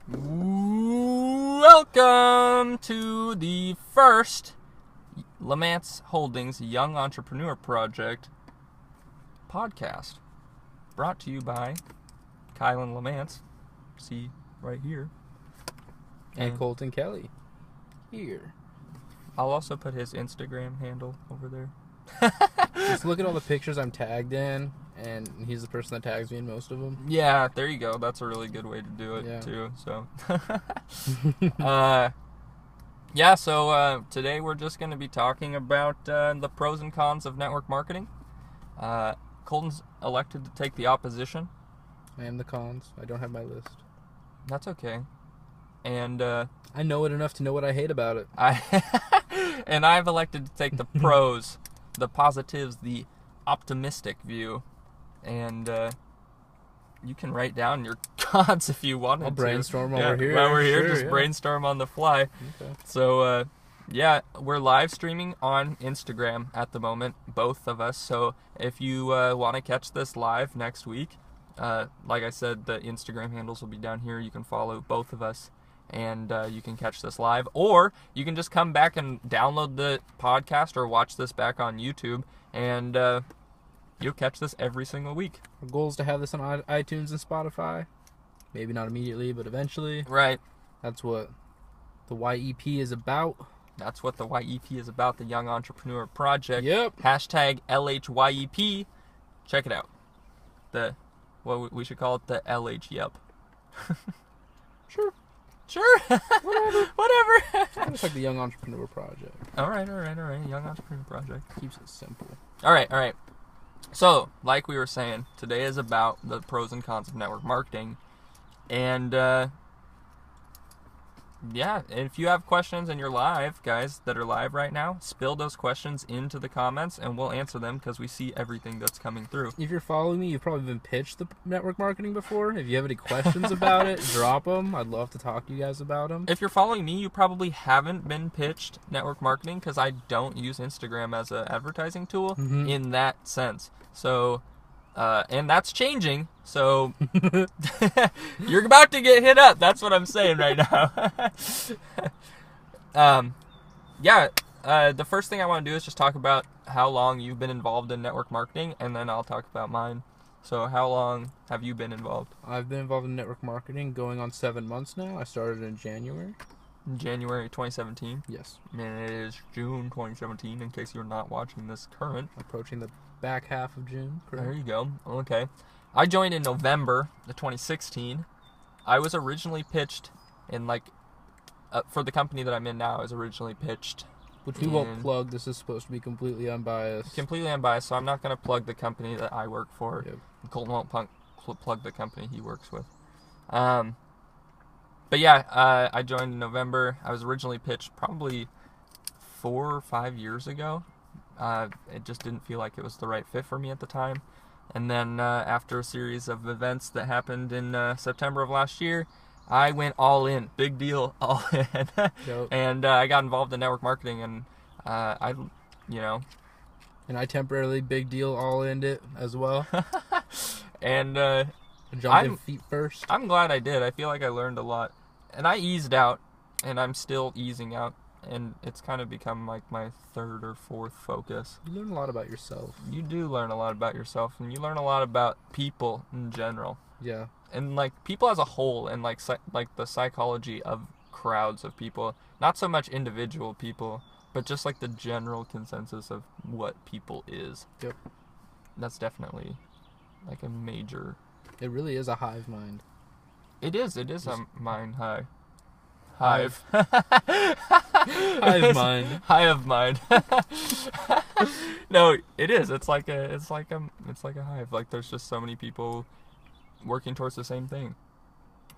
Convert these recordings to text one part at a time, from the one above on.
Welcome to the first Laymance Holdings Young Entrepreneur Project podcast, brought to you by Kylan Laymance, see right here, and Kolton Kelly here. I'll also put his Instagram handle over there. Just look at all the pictures I'm tagged in, and he's the person that tags me in most of them. Yeah, there you go. That's a really good way to do it, too. So, today we're just going to be talking about the pros and cons of network marketing. Kolton's elected to take the opposition. And the cons. I don't have my list. That's okay. And I know it enough to know what I hate about it. And I've elected to take the pros, the positives, the optimistic view. And you can write down your cons if you want to. I'll brainstorm while we're here. While we're here, just brainstorm on the fly. Okay. So, we're live streaming on Instagram at the moment, both of us. So if you want to catch this live next week, like I said, the Instagram handles will be down here. You can follow both of us, and you can catch this live. Or you can just come back and download the podcast or watch this back on YouTube, and you'll catch this every single week. Our goal is to have this on iTunes and Spotify. Maybe not immediately, but eventually. Right. That's what the YEP is about. That's what the YEP is about, the Young Entrepreneur Project. Yep. Hashtag LHYEP. Check it out. What we should call it, the LH Yep. Sure. Whatever. It's like the Young Entrepreneur Project. All right. Young Entrepreneur Project. Keeps it simple. All right. So, like we were saying, today is about the pros and cons of network marketing. And, if you have questions and you're live, guys that are live right now, spill those questions into the comments and we'll answer them because we see everything that's coming through. If you're following me, you've probably been pitched the network marketing before. If you have any questions about it, drop them. I'd love to talk to you guys about them. If you're following me, you probably haven't been pitched network marketing because I don't use Instagram as an advertising tool in that sense. So, and that's changing. So, you're about to get hit up. That's what I'm saying right now. The first thing I want to do is just talk about how long you've been involved in network marketing, and then I'll talk about mine. So, how long have you been involved? I've been involved in network marketing going on 7 months now. I started in January. January 2017? Yes. And it is June 2017, in case you're not watching this current. Approaching the back half of June. Correct. There you go. Okay. I joined in November of 2016. I was originally pitched in, for the company that I'm in now, I was originally pitched. Which we won't plug. This is supposed to be completely unbiased. Completely unbiased, so I'm not going to plug the company that I work for. Yep. Kolton won't plug the company he works with. I joined in November. I was originally pitched probably 4 or 5 years ago. It just didn't feel like it was the right fit for me at the time. And then after a series of events that happened in September of last year, I went all in. Big deal, all in. Yep. And I got involved in network marketing, and And I temporarily big deal all in it as well. And jumped in feet first. I'm glad I did. I feel like I learned a lot. And I eased out, and I'm still easing out. And it's kind of become like my third or fourth focus. You learn a lot about yourself. You do learn a lot about yourself, and you learn a lot about people in general. Yeah. And people as a whole, and like the psychology of crowds of people. Not so much individual people, but just like the general consensus of what people is. Yep. That's definitely like a major. It really is a hive mind. It is a mind hive. Hive. Hive mind. Hive mind. No, it is. It's like a hive. Like there's just so many people working towards the same thing.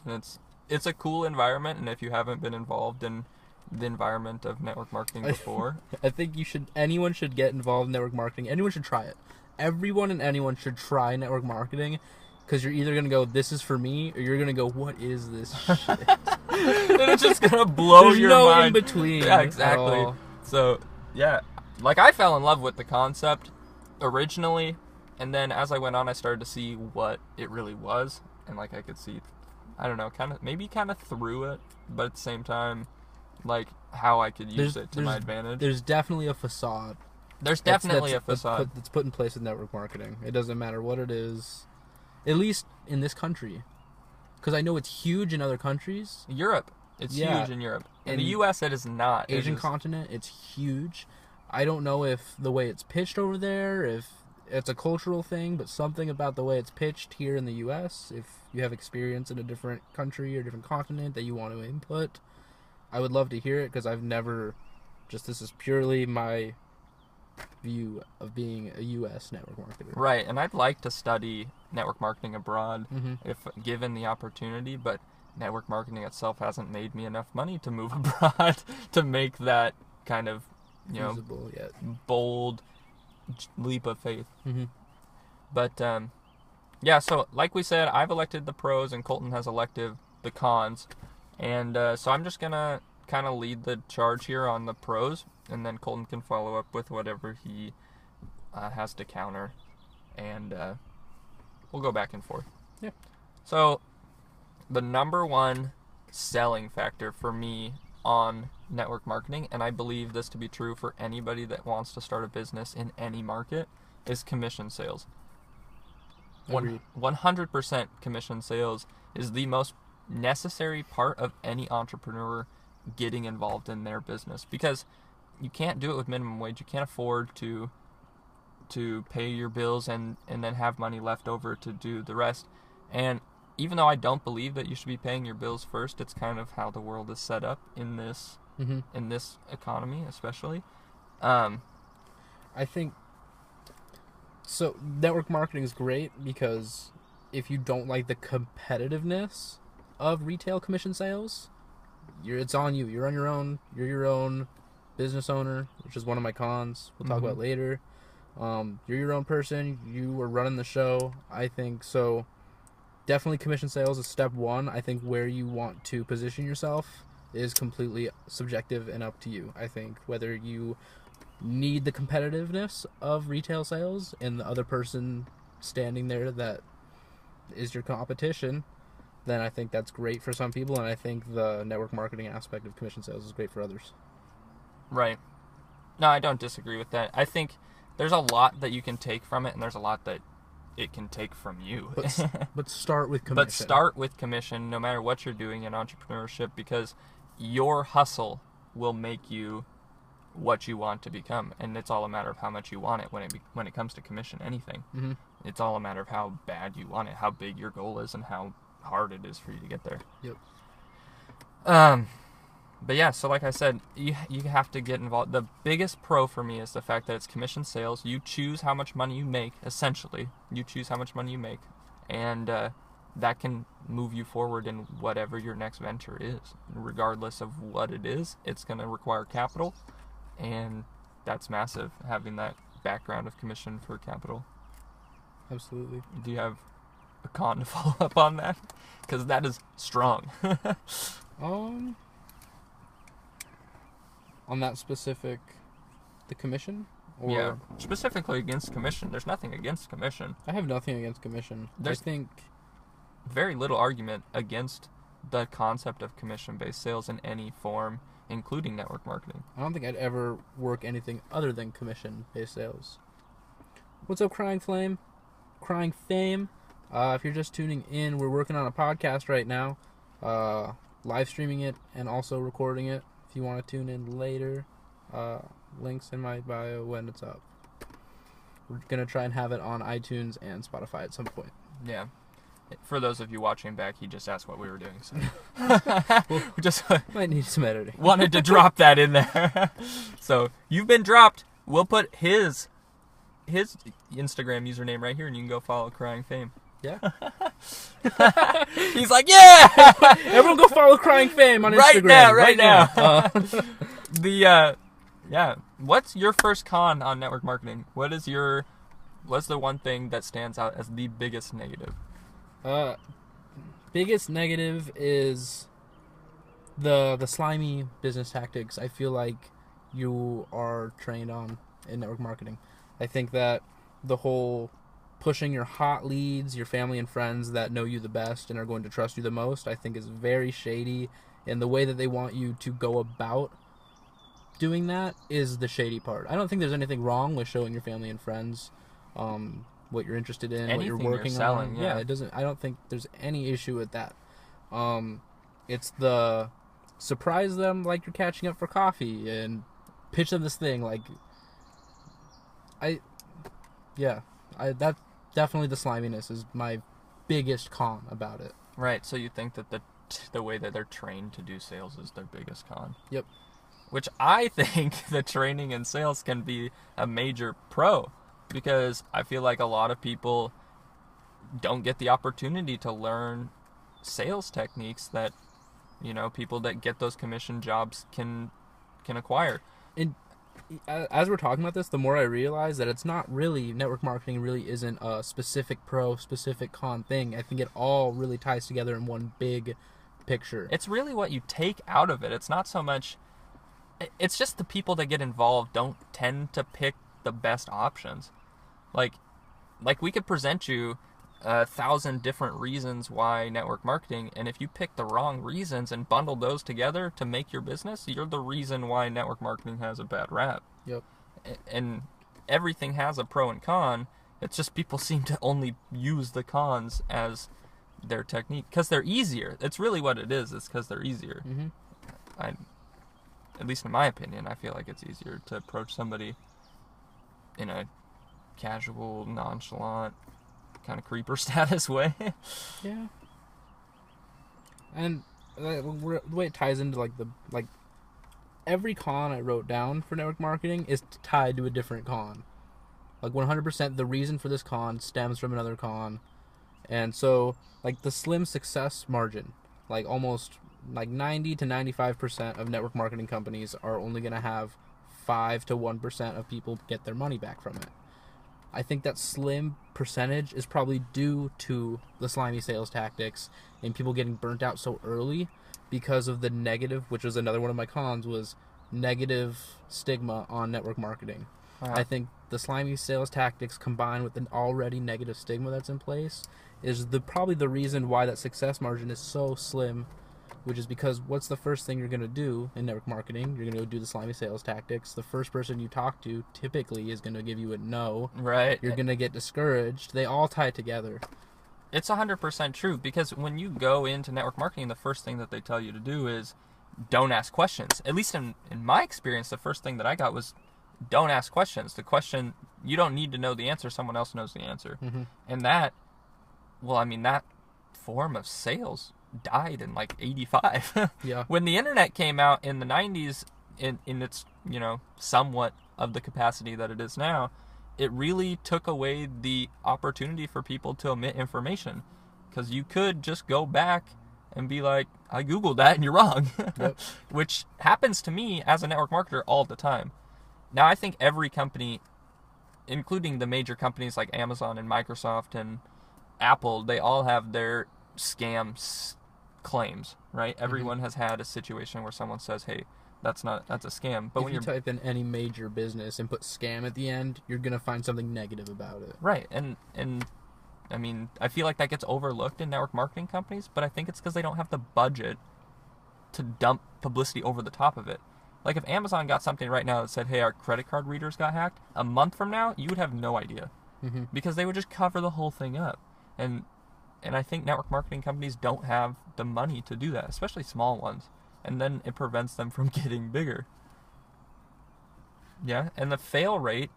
And it's a cool environment, and if you haven't been involved in the environment of network marketing before, I think anyone should get involved in network marketing. Anyone should try it. Everyone and anyone should try network marketing. Because you're either going to go, this is for me, or you're going to go, what is this shit? And it's just going to blow your no mind. in between. Yeah, exactly. So, yeah. I fell in love with the concept originally, and then as I went on, I started to see what it really was. And, I could see I don't know, maybe kind of through it, but at the same time, like how I could use it to my advantage. There's definitely a facade. There's definitely a facade that's put in place with network marketing. It doesn't matter what it is, at least in this country, because I know it's huge in other countries. Europe, it's huge in Europe. In the U.S., it is not. Asian continent, it's huge. I don't know if the way it's pitched over there, if it's a cultural thing, but something about the way it's pitched here in the U.S., if you have experience in a different country or different continent that you want to input, I would love to hear it, because I've never, this is purely my view of being a U.S. network marketer. Right, and I'd like to study network marketing abroad if given the opportunity, but network marketing itself hasn't made me enough money to move abroad to make that kind of, feasible yet. Bold leap of faith. But yeah, so like we said, I've elected the pros and Kolton has elected the cons, and so I'm just gonna kind of lead the charge here on the pros, and then Kolton can follow up with whatever he has to counter, and we'll go back and forth. Yeah. So the number one selling factor for me on network marketing, and I believe this to be true for anybody that wants to start a business in any market, is commission sales. 100% commission sales is the most necessary part of any entrepreneur getting involved in their business, because you can't do it with minimum wage. You can't afford to pay your bills and then have money left over to do the rest. And even though I don't believe that you should be paying your bills first, it's kind of how the world is set up in this economy, especially. I think so. Network marketing is great because if you don't like the competitiveness of retail commission sales, it's on you. You're on your own. You're your own business owner, which is one of my cons. We'll talk about later. You're your own person. You are running the show. I think so. Definitely commission sales is step one. I think where you want to position yourself is completely subjective and up to you. I think whether you need the competitiveness of retail sales and the other person standing there that is your competition, then I think that's great for some people, and I think the network marketing aspect of commission sales is great for others. Right. No, I don't disagree with that. I think there's a lot that you can take from it, and there's a lot that it can take from you. But start with commission. But start with commission, no matter what you're doing in entrepreneurship, because your hustle will make you what you want to become, and it's all a matter of how much you want it when it comes to commission anything. It's all a matter of how bad you want it, how big your goal is, and how hard it is for you to get there. Yep. But yeah, so like I said, you have to get involved. The biggest pro for me is the fact that it's commission sales. You choose how much money you make, essentially. You choose how much money you make, and that can move you forward in whatever your next venture is. Regardless of what it is, it's going to require capital, and that's massive, having that background of commission for capital. Absolutely. Do you have a con to follow up on that? Because that is strong. On that specific, the commission? Or yeah, specifically against commission. There's nothing against commission. I have nothing against commission. There's I think very little argument against the concept of commission-based sales in any form, including network marketing. I don't think I'd ever work anything other than commission-based sales. What's up, Crying Flame? Crying Fame? If you're just tuning in, we're working on a podcast right now. Live streaming it and also recording it. If you want to tune in later, links in my bio when it's up. We're going to try and have it on iTunes and Spotify at some point. Yeah. For those of you watching back, he just asked what we were doing. So. We just might need some editing. Wanted to drop that in there. So you've been dropped. We'll put his Instagram username right here, and you can go follow Crying Fame. Yeah. He's like, yeah! Everyone go follow Crying Fame on Instagram. Right now. Yeah. What's your first con on network marketing? What's the one thing that stands out as the biggest negative? Biggest negative is the slimy business tactics I feel like you are trained on in network marketing. I think that the whole pushing your hot leads, your family and friends that know you the best and are going to trust you the most, I think is very shady. And the way that they want you to go about doing that is the shady part. I don't think there's anything wrong with showing your family and friends what you're interested in, what you're working selling, on. Yeah, it doesn't. I don't think there's any issue with that. It's the surprise them like you're catching up for coffee and pitch them this thing like. That definitely the sliminess is my biggest con about it. Right. So you think that the way that they're trained to do sales is their biggest con? Yep. Which I think the training in sales can be a major pro, because I feel like a lot of people don't get the opportunity to learn sales techniques that, people that get those commission jobs can acquire. And as we're talking about this, the more I realize that it's not really, network marketing really isn't a specific pro, specific con thing. I think it all really ties together in one big picture. It's really what you take out of it. It's not so much, it's just the people that get involved don't tend to pick the best options. Like we could present you 1,000 different reasons why network marketing, and if you pick the wrong reasons and bundle those together to make your business, you're the reason why network marketing has a bad rap. Yep. And everything has a pro and con. It's just people seem to only use the cons as their technique because they're easier. It's really what it is. It's because they're easier. Mm-hmm. At least in my opinion, I feel like it's easier to approach somebody in a casual, nonchalant, kind of creeper status way. Yeah. And the way it ties into every con I wrote down for network marketing is tied to a different con. Like 100% the reason for this con stems from another con. And so the slim success margin, almost 90 to 95% of network marketing companies are only going to have 5 to 1% of people get their money back from it. I think that slim percentage is probably due to the slimy sales tactics and people getting burnt out so early because of the negative, which was another one of my cons, was negative stigma on network marketing. Wow. I think the slimy sales tactics combined with an already negative stigma that's in place is probably the reason why that success margin is so slim, which is because what's the first thing you're going to do in network marketing? You're going to go do the slimy sales tactics. The first person you talk to typically is going to give you a no. Right. You're going to get discouraged. They all tie together. It's 100% true, because when you go into network marketing, the first thing that they tell you to do is don't ask questions. At least in my experience, the first thing that I got was don't ask questions. The question, you don't need to know the answer. Someone else knows the answer. Mm-hmm. And that form of sales died in 85. Yeah. When the internet came out in the 90s in its, somewhat of the capacity that it is now, it really took away the opportunity for people to omit information, because you could just go back and be like, I Googled that and you're wrong. Yep. Which happens to me as a network marketer all the time. Now, I think every company, including the major companies like Amazon and Microsoft and Apple, they all have their scams claims, right? Everyone has had a situation where someone says, hey, that's a scam. But if you type in any major business and put scam at the end, you're going to find something negative about it. Right. And I mean, I feel like that gets overlooked in network marketing companies, but I think it's because they don't have the budget to dump publicity over the top of it. Like if Amazon got something right now that said, hey, our credit card readers got hacked, a month from now, you would have no idea. Mm-hmm. Because they would just cover the whole thing up. And I think network marketing companies don't have the money to do that, especially small ones. And then it prevents them from getting bigger. Yeah, and the fail rate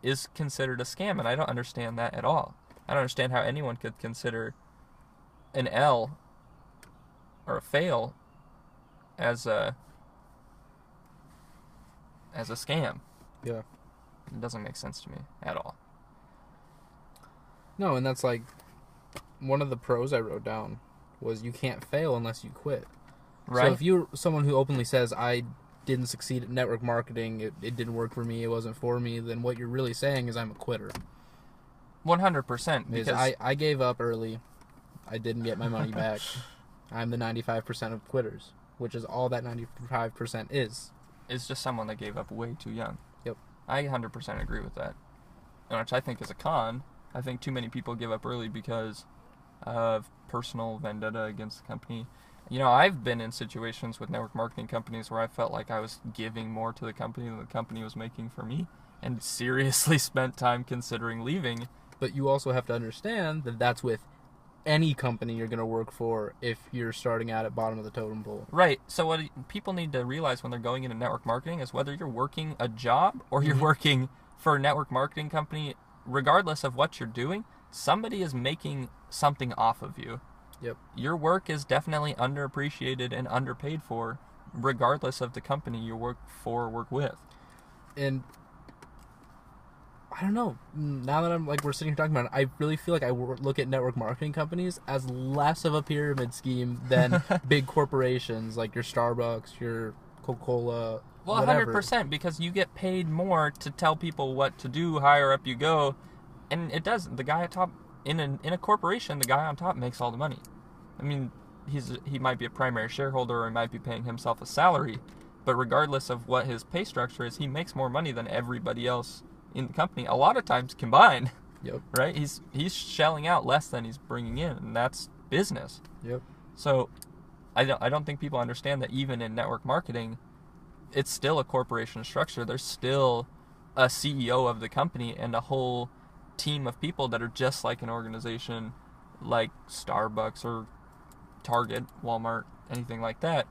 is considered a scam, and I don't understand that at all. I don't understand how anyone could consider an L or a fail as a scam. Yeah. It doesn't make sense to me at all. No, and that's one of the pros I wrote down was you can't fail unless you quit. Right. So if you're someone who openly says, I didn't succeed at network marketing, it didn't work for me, it wasn't for me, then what you're really saying is I'm a quitter. 100%. Because I gave up early. I didn't get my money back. I'm the 95% of quitters, which is all that 95% is. It's just someone that gave up way too young. Yep. I 100% agree with that. which I think is a con. I think too many people give up early because of personal vendetta against the company. I've been in situations with network marketing companies where I felt like I was giving more to the company than the company was making for me, and seriously spent time considering leaving. But you also have to understand that that's with any company you're going to work for if you're starting out at bottom of the totem pole. Right. So what people need to realize when they're going into network marketing is whether you're working a job or you're working for a network marketing company, regardless of what you're doing, somebody is making something off of you. Yep. Your work is definitely underappreciated and underpaid for, regardless of the company you work for or work with. And I don't know. Now that we're sitting here talking about it, I really feel like I look at network marketing companies as less of a pyramid scheme than big corporations like your Starbucks, your Coca-Cola. Well, whatever. 100%, because you get paid more to tell people what to do, higher up you go, and it does. The guy at top in a corporation, the guy on top makes all the money. I mean, he might be a primary shareholder or he might be paying himself a salary, but regardless of what his pay structure is, he makes more money than everybody else in the company, a lot of times combined. Yep. Right? He's shelling out less than he's bringing in, and that's business. Yep. So I don't think people understand that even in network marketing, it's still a corporation structure. There's still a CEO of the company and a whole team of people that are just like an organization like Starbucks or Target, Walmart, anything like that.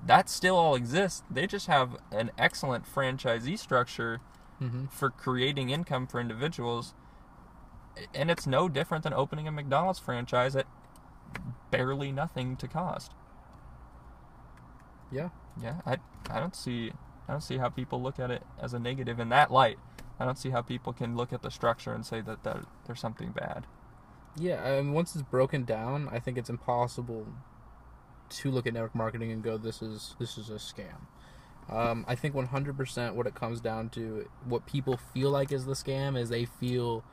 That still all exists. They just have an excellent franchisee structure for creating income for individuals, and it's no different than opening a McDonald's franchise at barely nothing to cost. Yeah. I don't see how people look at it as a negative in that light. I don't see how people can look at the structure and say that there's something bad. Yeah, I mean, once it's broken down, I think it's impossible to look at network marketing and go, this is a scam. I think 100% what it comes down to, what people feel like is the scam, is they feel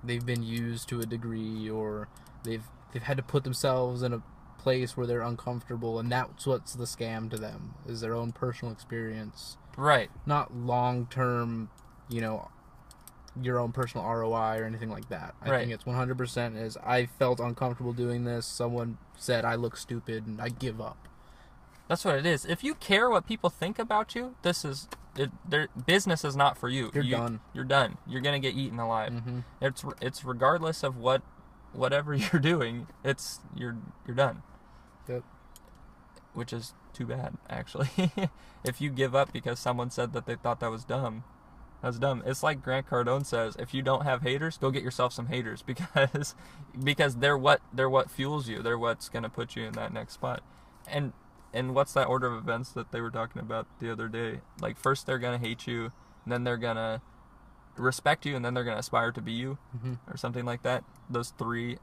they've been used to a degree, or they've had to put themselves in a place where they're uncomfortable, and that's what's the scam to them, is their own personal experience. Right. Not long-term, your own personal ROI or anything like that. I think it's 100% is, I felt uncomfortable doing this, someone said I look stupid, and I give up. That's what it is. If you care what people think about you, business is not for you. You're done. You're done. You're gonna get eaten alive. It's regardless of whatever you're doing. You're done. Yep. Which is too bad, actually. If you give up because someone said that they thought that was dumb, that's dumb. It's like Grant Cardone says: if you don't have haters, go get yourself some haters, because they're what fuels you. They're what's gonna put you in that next spot. And what's that order of events that they were talking about the other day? Like, first they're going to hate you, and then they're going to respect you, and then they're going to aspire to be you, or something like that. Those three.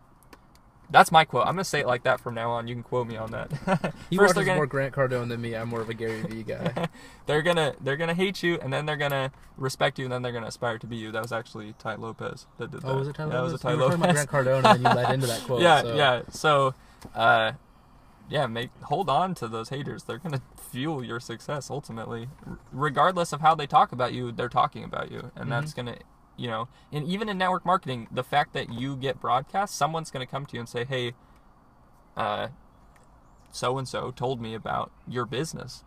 That's my quote. I'm going to say it like that from now on. You can quote me on that. He watches more Grant Cardone than me. I'm more of a Gary Vee guy. They're gonna hate you, and then they're going to respect you, and then they're going to aspire to be you. That was actually Ty Lopez that did that. Oh, was it Ty Lopez? Yeah, it was a Ty you Lopez. were talking about Grant Cardone, and then you led into that quote. Yeah. So, hold on to those haters. They're going to fuel your success ultimately. Regardless of how they talk about you, they're talking about you. And that's going to, and even in network marketing, the fact that you get broadcast, someone's going to come to you and say, hey, so-and-so told me about your business.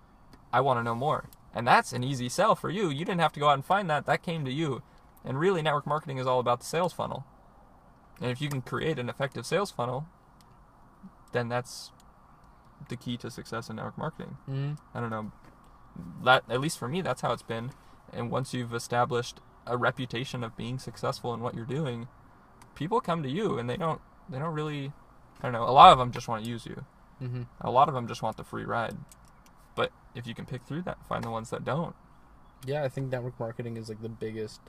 I want to know more. And that's an easy sell for you. You didn't have to go out and find that. That came to you. And really, network marketing is all about the sales funnel. And if you can create an effective sales funnel, then that's the key to success in network marketing. I don't know. That, at least for me, that's how it's been. And once you've established a reputation of being successful in what you're doing, people come to you, and they don't really, I don't know, a lot of them just want to use you. A lot of them just want the free ride. But if you can pick through that, find the ones that don't. Yeah, I think network marketing is like the biggest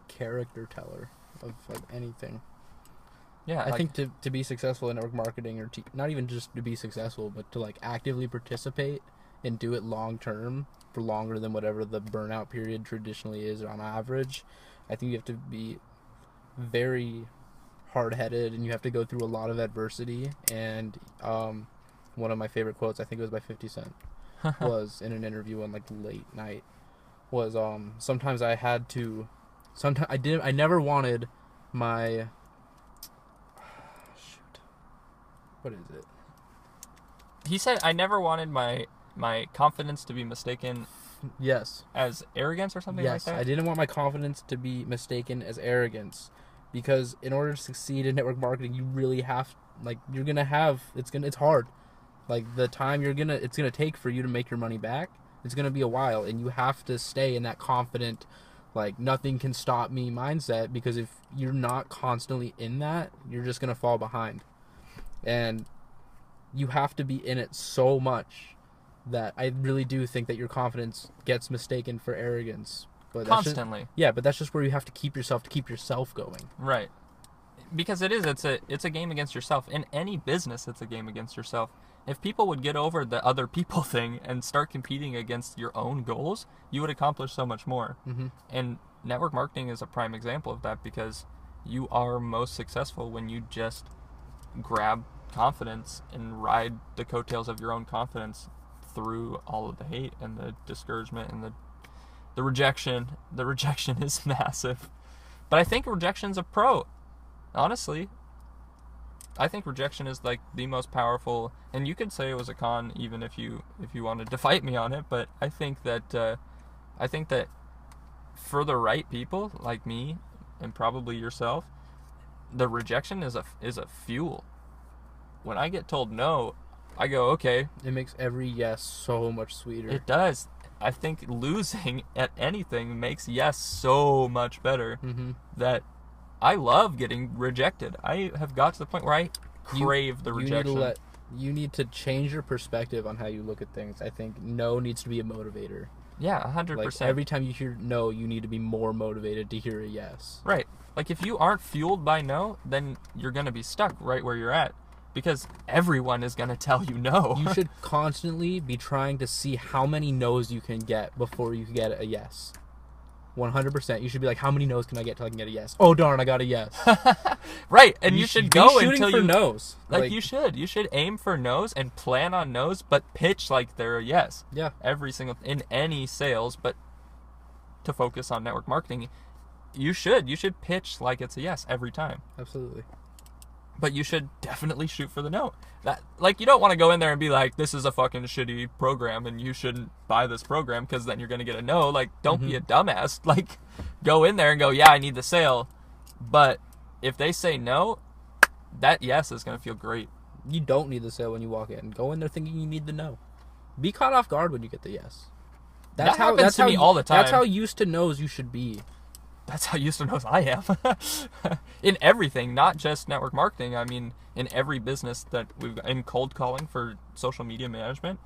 character teller of anything. Yeah, I think to be successful in network marketing, or not even just to be successful, but to like actively participate and do it long term, for longer than whatever the burnout period traditionally is on average, I think you have to be very hard-headed, and you have to go through a lot of adversity. And one of my favorite quotes, I think it was by 50 Cent, was in an interview on like late night, was sometimes I had to sometimes I never wanted my shoot. What is it? He said, I never wanted my confidence to be mistaken Yes. as arrogance or something like that. Yes, I didn't want my confidence to be mistaken as arrogance, because in order to succeed in network marketing, you really have it's hard. Like the time it's gonna take for you to make your money back, it's gonna be a while, and you have to stay in that confident, like nothing can stop me mindset, because if you're not constantly in that, you're just gonna fall behind, and you have to be in it so much that I really do think that your confidence gets mistaken for arrogance. But Constantly. But that's just where you have to keep yourself going. Right. Because it's a game against yourself. In any business, it's a game against yourself. If people would get over the other people thing and start competing against your own goals, you would accomplish so much more. Mm-hmm. And network marketing is a prime example of that, because you are most successful when you just grab confidence and ride the coattails of your own confidence through all of the hate and the discouragement and the rejection. The rejection is massive. But I think rejection's a pro. Honestly, I think rejection is like the most powerful, and you could say it was a con even if you wanted to fight me on it, but I think that for the right people like me and probably yourself, the rejection is a fuel. When I get told no, I go, okay. It makes every yes so much sweeter. It does. I think losing at anything makes yes so much better. Mm-hmm. That I love getting rejected. I have got to the point where I crave the rejection. You need to change your perspective on how you look at things. I think no needs to be a motivator. Yeah, 100%. Like every time you hear no, you need to be more motivated to hear a yes. Right. Like if you aren't fueled by no, then you're going to be stuck right where you're at. Because everyone is going to tell you no. You should constantly be trying to see how many no's you can get before you get a yes. 100%. You should be like, how many no's can I get till I can get a yes? Oh, darn, I got a yes. Right, and you should go until you... no's. Like you should. You should aim for no's and plan on no's, but pitch like they're a yes. Yeah. In any sales, but to focus on network marketing, you should pitch like it's a yes every time. Absolutely. But you should definitely shoot for the no. That, like, you don't want to go in there and be like, this is a fucking shitty program and you shouldn't buy this program, because then you're going to get a no. Like, don't be a dumbass. Like, go in there and go, yeah, I need the sale. But if they say no, that yes is going to feel great. You don't need the sale when you walk in. Go in there thinking you need the no. Be caught off guard when you get the yes. That happens to me all the time. That's how used to no's you should be. That's how used to knows I am. In everything, not just network marketing. I mean, in every business that we've in cold calling for social media management,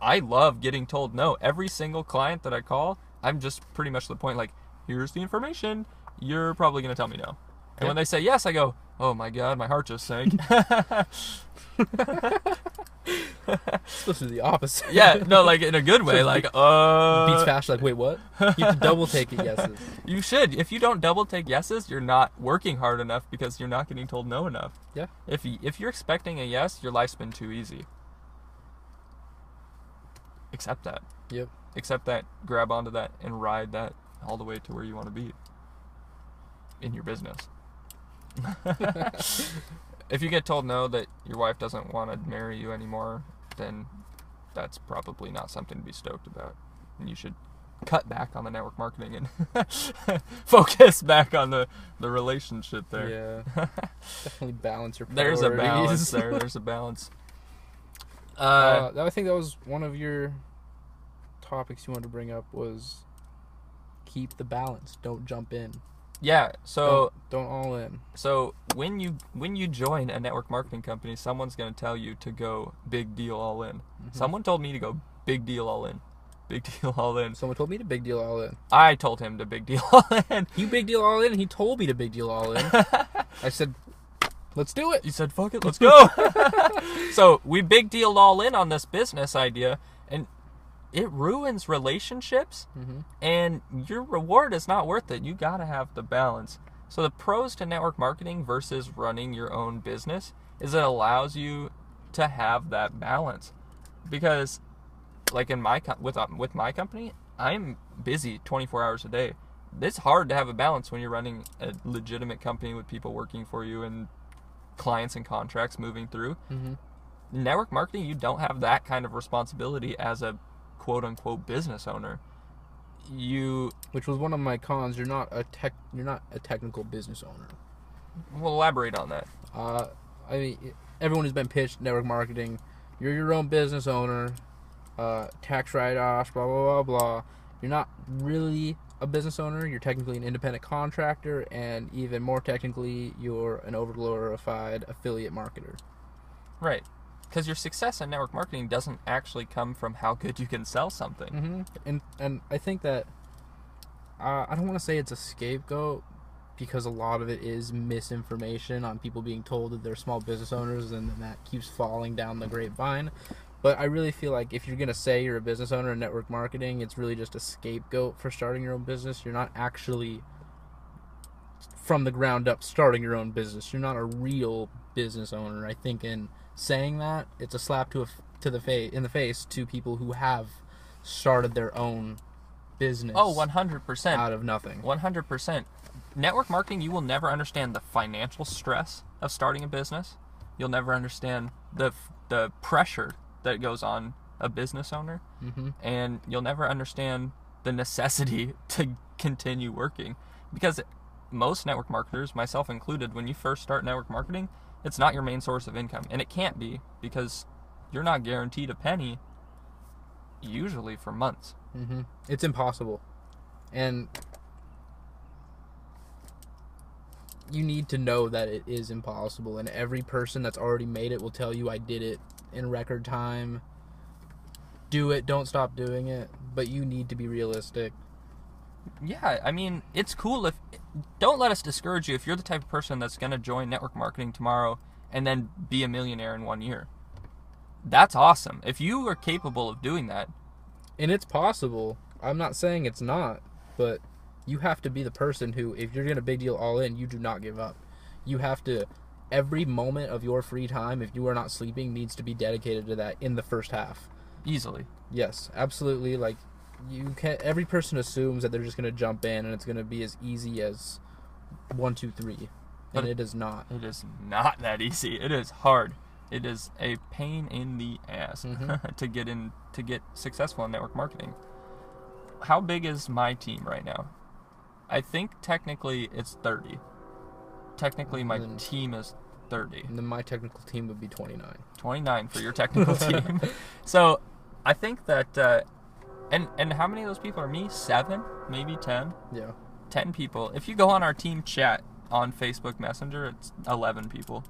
I love getting told no. Every single client that I call, I'm just pretty much to the point like, here's the information. You're probably going to tell me no. And when they say yes, I go, oh my God, my heart just sank. It's supposed to be the opposite. Yeah, no, like in a good way. Like, beats faster. Like, wait, what? You have to double take it yeses. You should. If you don't double take yeses, you're not working hard enough, because you're not getting told no enough. Yeah. If you're expecting a yes, your life's been too easy. Accept that. Yep. Accept that. Grab onto that and ride that all the way to where you want to be in your business. If you get told no, that your wife doesn't want to marry you anymore, then that's probably not something to be stoked about. And you should cut back on the network marketing and focus back on the relationship there. Yeah. Definitely balance your priorities. There's a balance there. There's a balance. I think that was one of your topics you wanted to bring up, was keep the balance. Don't jump in. Yeah, so don't all in. So when you join a network marketing company, someone's going to tell you to go big deal all in. Someone told me to go big deal all in. Big deal all in. Someone told me to big deal all in. I told him to big deal all in. You big deal all in, and he told me to big deal all in. I said, let's do it. You said, fuck it, let's go. So we big deal all in on this business idea, and it ruins relationships, and your reward is not worth it. You got to have the balance. So the pros to network marketing versus running your own business is it allows you to have that balance. Because like in my with my company, I'm busy 24 hours a day. it's hard to have a balance when you're running a legitimate company with people working for you and clients and contracts moving through. Mm-hmm. Network marketing, you don't have that kind of responsibility as a quote-unquote business owner. Which was one of my cons. You're not a technical business owner. We'll elaborate on that. I mean, everyone has been pitched network marketing. You're your own business owner. Tax write-offs, blah, blah, blah, blah. You're not really a business owner. You're technically an independent contractor, and even more technically, you're an overglorified affiliate marketer. Right. Because your success in network marketing doesn't actually come from how good you can sell something. Mm-hmm. And I think that I don't want to say it's a scapegoat, because a lot of it is misinformation on people being told that they're small business owners, and then that keeps falling down the grapevine. But I really feel like if you're going to say you're a business owner in network marketing, it's really just a scapegoat for starting your own business. You're not actually, from the ground up, starting your own business. You're not a real business owner. I think in saying that, it's a slap in the face to people who have started their own business. Oh, 100%. Out of nothing. 100%. Network marketing, you will never understand the financial stress of starting a business. You'll never understand the pressure that goes on a business owner. Mm-hmm. And you'll never understand the necessity to continue working. Because most network marketers, myself included, when you first start network marketing, it's not your main source of income. And it can't be, because you're not guaranteed a penny, usually for months. Mm-hmm. It's impossible. And you need to know that it is impossible, and every person that's already made it will tell you, I did it in record time. Do it, don't stop doing it. But you need to be realistic. Yeah, I mean, it's cool don't let us discourage you if you're the type of person that's going to join network marketing tomorrow and then be a millionaire in 1 year. That's awesome. If you are capable of doing that. And it's possible. I'm not saying it's not, but you have to be the person who, if you're going to big deal all in, you do not give up. You have to, every moment of your free time, if you are not sleeping, needs to be dedicated to that in the first half. Easily. Yes, absolutely. Like, you can't, every person assumes that they're just going to jump in and it's going to be as easy as 1, 2, 3. But it is not. It is not that easy. It is hard. It is a pain in the ass to get successful in network marketing. How big is my team right now? I think technically it's 30. Technically my team is 30. And then my technical team would be 29. 29 for your technical team. So I think that, and how many of those people are me? 7? Maybe 10? Yeah. 10 people. If you go on our team chat on Facebook Messenger, it's 11 people.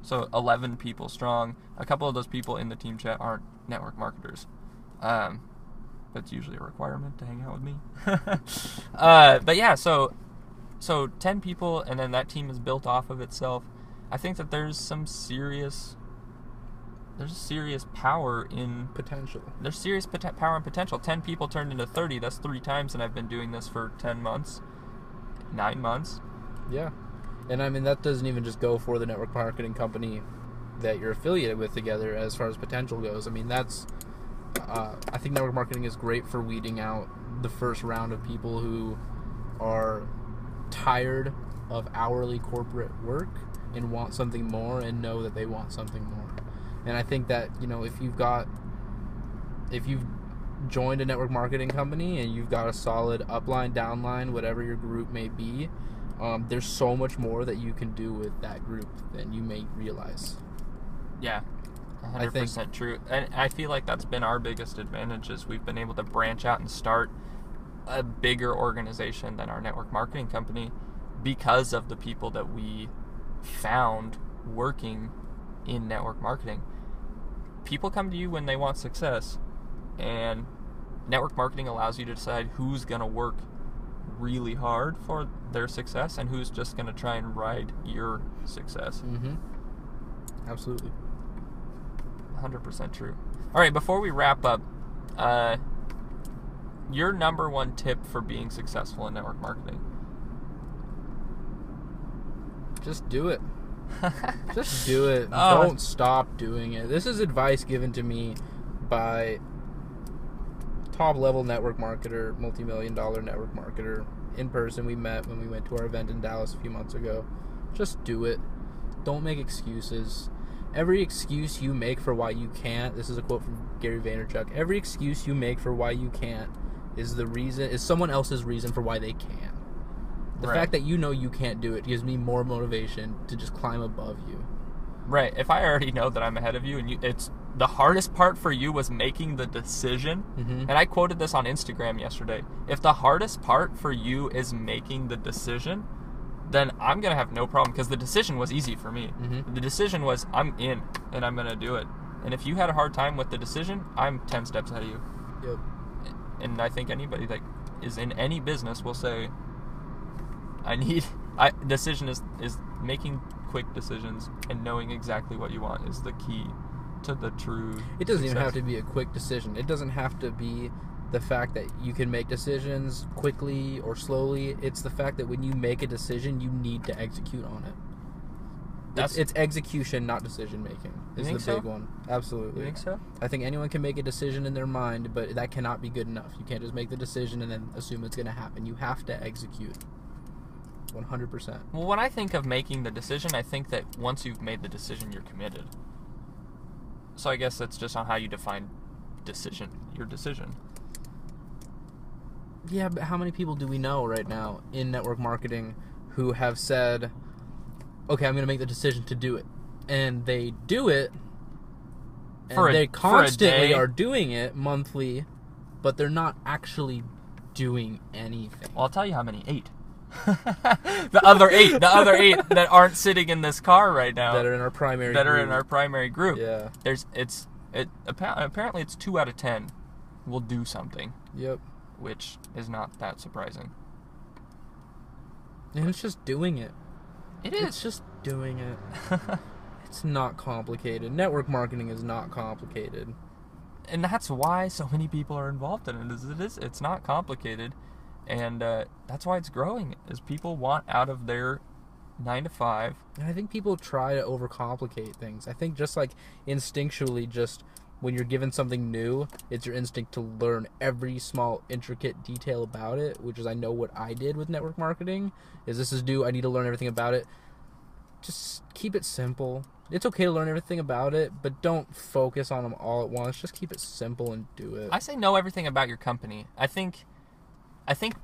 So 11 people strong. A couple of those people in the team chat aren't network marketers. That's usually a requirement to hang out with me. But yeah, so 10 people, and then that team is built off of itself. I think that there's serious power in potential. There's serious power and potential. 10 people turned into 30. That's 3 times, and I've been doing this for 10 months, 9 months. Yeah. And I mean, that doesn't even just go for the network marketing company that you're affiliated with together as far as potential goes. I mean, that's, I think network marketing is great for weeding out the first round of people who are tired of hourly corporate work and want something more and know that they want something more. And I think that, you know, if you've joined a network marketing company and you've got a solid upline, downline, whatever your group may be, there's so much more that you can do with that group than you may realize. Yeah, 100% true. And I feel like that's been our biggest advantage, is we've been able to branch out and start a bigger organization than our network marketing company because of the people that we found working in network marketing. People come to you when they want success, and network marketing allows you to decide who's going to work really hard for their success and who's just going to try and ride your success. Mm-hmm. Absolutely. 100% true. All right, before we wrap up, your number one tip for being successful in network marketing? Just do it. Just do it. Don't stop doing it. This is advice given to me by top-level network marketer, multi-million-dollar network marketer, in person. We met when we went to our event in Dallas a few months ago. Just do it. Don't make excuses. Every excuse you make for why you can't, this is a quote from Gary Vaynerchuk, every excuse you make for why you can't is someone else's reason for why they can. The fact that you know you can't do it gives me more motivation to just climb above you. Right. If I already know that I'm ahead of you, and it's the hardest part for you was making the decision, and I quoted this on Instagram yesterday. If the hardest part for you is making the decision, then I'm going to have no problem, because the decision was easy for me. The decision was, I'm in, and I'm going to do it. And if you had a hard time with the decision, I'm 10 steps ahead of you. Yep. And I think anybody that is in any business will say, decision is making quick decisions and knowing exactly what you want is the key to the true It doesn't even success. have to be a quick decision. It doesn't have to be the fact that you can make decisions quickly or slowly. It's the fact that when you make a decision, you need to execute on it. It's execution, not decision making. Is the big one. Absolutely. You think so? I think anyone can make a decision in their mind, but that cannot be good enough. You can't just make the decision and then assume it's going to happen. You have to execute. 100%. Well, when I think of making the decision, I think that once you've made the decision, you're committed. So I guess that's just on how you define your decision. Yeah, but how many people do we know right now in network marketing who have said, okay, I'm going to make the decision to do it. And they do it, and they constantly are doing it monthly, but they're not actually doing anything. Well, I'll tell you how many. 8. the other eight that aren't sitting in this car right now. That are in our primary group. Yeah. Apparently it's 2 out of 10 will do something. Yep. Which is not that surprising. And it's just doing it. It's just doing it. It's not complicated. Network marketing is not complicated. And that's why so many people are involved in it. It's not complicated. And that's why it's growing, is people want out of their 9 to 5. And I think people try to overcomplicate things. I think just like instinctually, just when you're given something new, it's your instinct to learn every small intricate detail about it, which is I know what I did with network marketing. This is new, I need to learn everything about it. Just keep it simple. It's okay to learn everything about it, but don't focus on them all at once. Just keep it simple and do it. I say know everything about your company. I think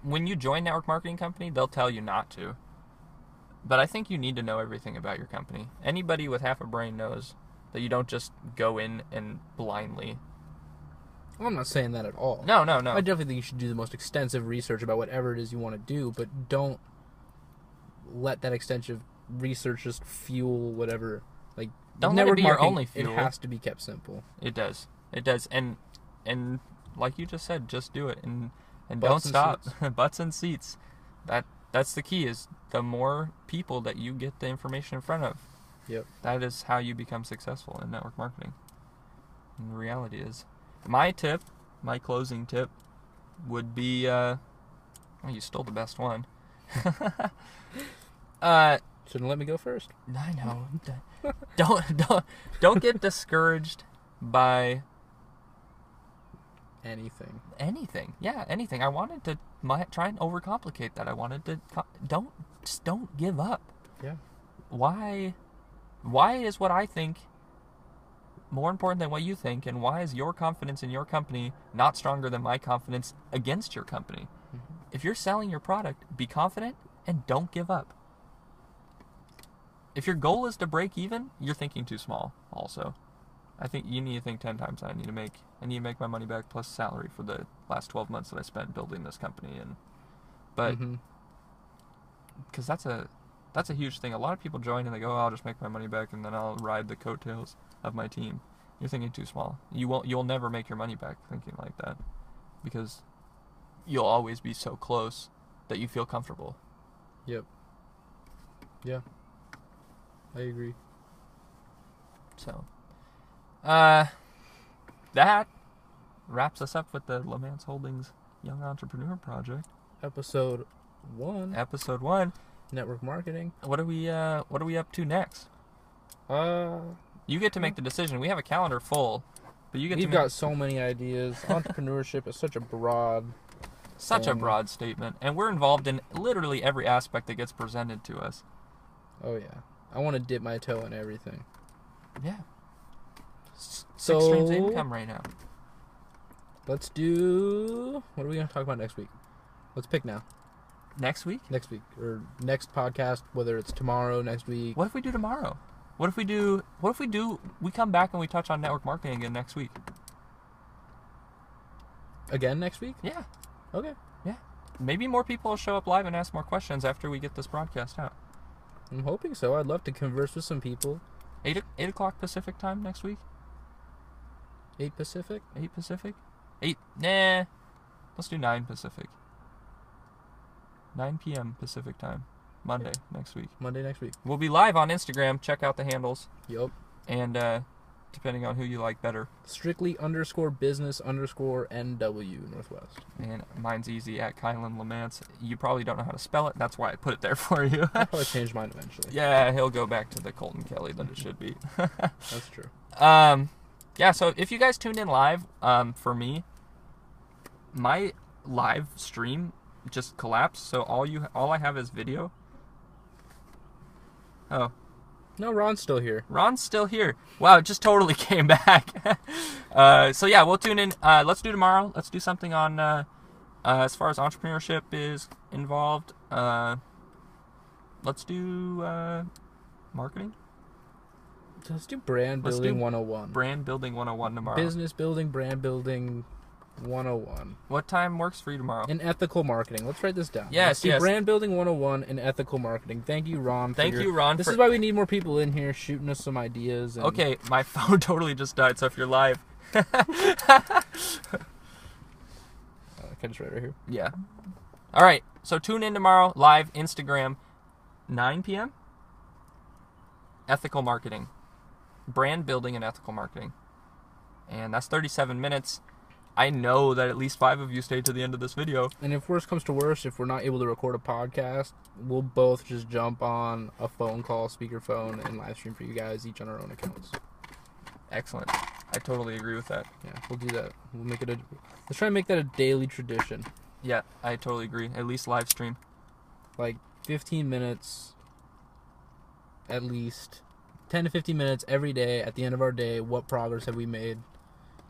when you join network marketing company, they'll tell you not to. But I think you need to know everything about your company. Anybody with half a brain knows that you don't just go in and blindly. Well, I'm not saying that at all. No. I definitely think you should do the most extensive research about whatever it is you want to do, but don't let that extensive research just fuel whatever. Like, don't let it be your only fuel. It has to be kept simple. It does. And like you just said, just do it and don't stop. Butts and seats. That's the key, is the more people that you get the information in front of. Yep. That is how you become successful in network marketing. And the reality is, my closing tip would be, you stole the best one. Shouldn't let me go first. I know. Don't get discouraged by anything. Yeah, anything. I wanted to try and overcomplicate that. I wanted to don't give up. Yeah. Why is what I think more important than what you think, and why is your confidence in your company not stronger than my confidence against your company? Mm-hmm. If you're selling your product, be confident and don't give up. If your goal is to break even, you're thinking too small also. I think you need to think 10 times. I need to make my money back plus salary for the last 12 months that I spent building this company. But because that's a huge thing. A lot of people join and they go, I'll just make my money back and then I'll ride the coattails of my team. You're thinking too small. You'll never make your money back thinking like that, because you'll always be so close that you feel comfortable. Yep. Yeah. I agree. So, that wraps us up with the Laymance Holdings Young Entrepreneur Project. Episode 1. Network marketing. What are we up to next? You get to make the decision. We have a calendar full, but you get We've got so many ideas. Entrepreneurship is such a broad Such a broad statement. And we're involved in literally every aspect that gets presented to us. Oh, yeah. I want to dip my toe in everything. Yeah. So, Six streams of income right now. Let's do... What are we going to talk about next week? Let's pick now. Next week? Next week. Or next podcast, whether it's tomorrow, next week. What if we do tomorrow? What if we come back and we touch on network marketing again next week? Again next week? Yeah. Okay. Yeah. Maybe more people will show up live and ask more questions after we get this broadcast out. I'm hoping so. I'd love to converse with some people. 8 o'clock Pacific time next week? 8 Pacific? 8 Pacific? 8? Nah. Let's do 9 Pacific. 9 p.m. Pacific time. Monday next week. Monday next week. We'll be live on Instagram. Check out the handles. Yup. And depending on who you like better. Strictly_business_NW Northwest. And mine's easy at Kylan Laymance. You probably don't know how to spell it. That's why I put it there for you. I'll probably change mine eventually. Yeah, he'll go back to the Kolton Kelly that it should be. That's true. Yeah, so if you guys tuned in live, for me, my live stream just collapsed. So all I have is video. Oh. No, Ron's still here. Ron's still here. Wow, it just totally came back. So yeah, we'll tune in. Let's do tomorrow. Let's do something on, as far as entrepreneurship is involved. Let's do marketing. Let's do brand building 101. Brand building 101 tomorrow. Business building, brand building 101. What time works for you tomorrow? And ethical marketing. Let's write this down. Yes, yes. Brand building 101 and ethical marketing. Thank you, Ron. Thank you, Ron. This is why we need more people in here shooting us some ideas. And... Okay, my phone totally just died, so if you're live... Can I just write right here? Yeah. All right, so tune in tomorrow, live, Instagram, 9 p.m. Ethical marketing. Brand building and ethical marketing. And that's 37 minutes. I know that at least 5 of you stayed to the end of this video. And if worse comes to worse, if we're not able to record a podcast, we'll both just jump on a phone call, speakerphone, and live stream for you guys, each on our own accounts. Excellent. I totally agree with that. Yeah, we'll do that. We'll make it let's try and make that a daily tradition. Yeah, I totally agree. At least live stream. Like 15 minutes, at least 10 to 15 minutes every day. At the end of our day, what progress have we made?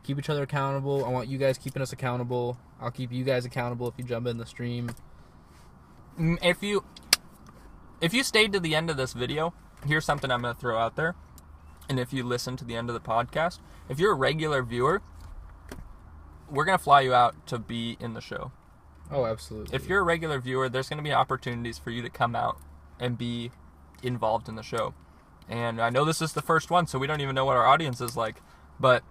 Keep each other accountable. I want you guys keeping us accountable. I'll keep you guys accountable if you jump in the stream. If you stayed to the end of this video, here's something I'm going to throw out there. And if you listen to the end of the podcast, if you're a regular viewer, we're going to fly you out to be in the show. Oh, absolutely. If you're a regular viewer, there's going to be opportunities for you to come out and be involved in the show. And I know this is the first one, so we don't even know what our audience is like. But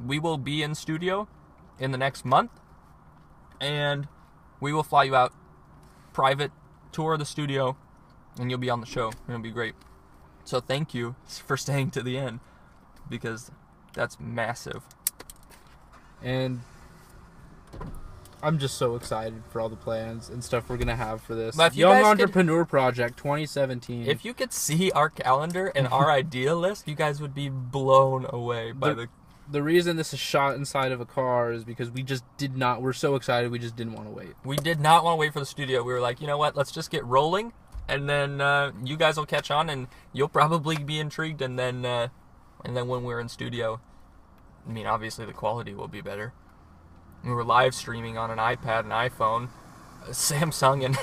we will be in studio in the next month. And we will fly you out, private tour of the studio, and you'll be on the show. It'll be great. So thank you for staying to the end, because that's massive. And I'm just so excited for all the plans and stuff we're going to have for this Young Entrepreneur Project 2017. If you could see our calendar and our idea list, you guys would be blown away by the reason this is shot inside of a car is because we're so excited we just didn't want to wait. We did not want to wait for the studio. We were like, you know what, let's just get rolling. And then you guys will catch on, and you'll probably be intrigued. And then when we're in studio, I mean, obviously the quality will be better. We were live streaming on an iPad, an iPhone, Samsung,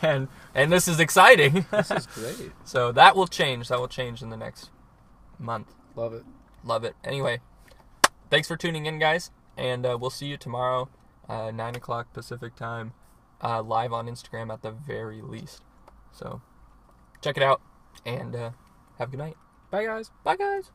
and this is exciting. This is great. So that will change. That will change in the next month. Love it. Love it. Anyway, thanks for tuning in, guys, and we'll see you tomorrow, 9 o'clock Pacific time. Live on Instagram at the very least. So check it out and have a good night. Bye, guys. Bye, guys.